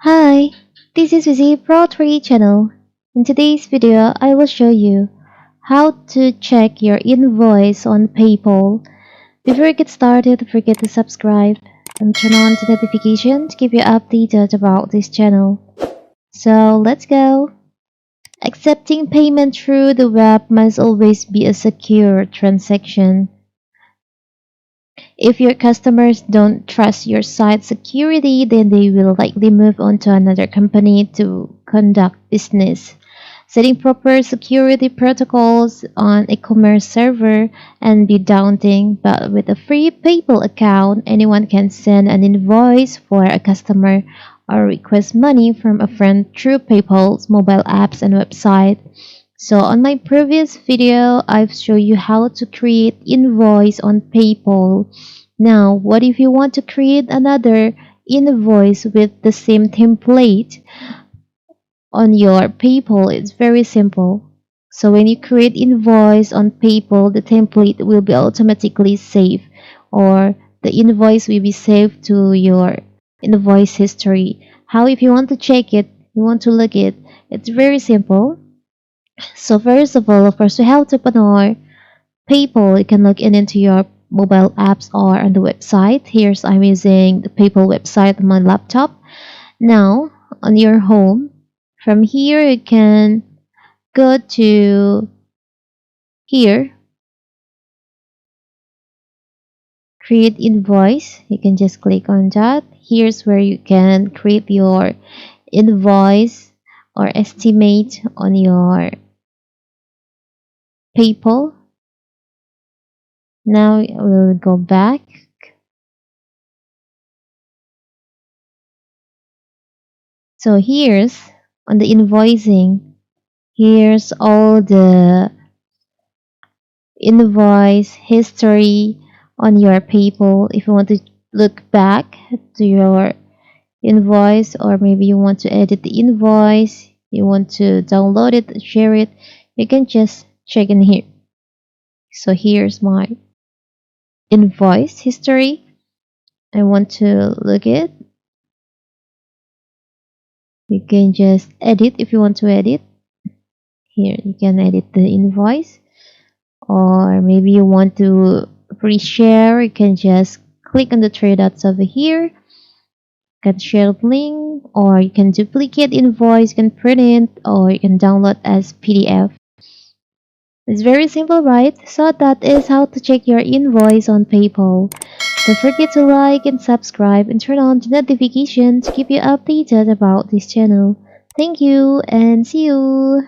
Hi, this is Vizi Pro 3 channel. In today's video, I will show you how to check your invoice on PayPal. Before we get started, don't forget to subscribe and turn on the notification to keep you updated about this channel. So let's go. Accepting payment through the web must always be a secure transaction. If your customers don't trust your site security, then they will likely move on to another company to conduct business. Setting proper security protocols on e commerce server and be daunting, but with a free PayPal account, anyone can send an invoice for a customer or request money from a friend through PayPal's mobile apps and website. So on my previous video, I've shown you how to create invoice on PayPal. Now, what if you want to create another invoice with the same template on your PayPal? It's very simple. So when you create invoice on PayPal, the template will be automatically saved, or the invoice will be saved to your invoice history. How if you want to check it, you want to look it, it's very simple. So first of all, of course, we have to open our PayPal. You can log in into your mobile apps or on the website. Here's I'm using the PayPal website on my laptop. Now, on your home, from here you can go to here, create invoice. You can just click on that. Here's where you can create your invoice or estimate on your PayPal. Now we'll go back. So here's on the invoicing, here's all the invoice history on your PayPal. If you want to look back to your invoice, or maybe you want to edit the invoice, you want to download it, share it, you can just check in here. So here's my invoice history. I want to look it. You can just edit if you want to edit. Here you can edit the invoice, or maybe you want to reshare. You can just click on the three dots over here. You can share the link, or you can duplicate invoice, you can print it, or you can download as PDF. It's very simple, right? So that is how to check your invoice on PayPal. Don't forget to like and subscribe and turn on the notification to keep you updated about this channel. Thank you and see you!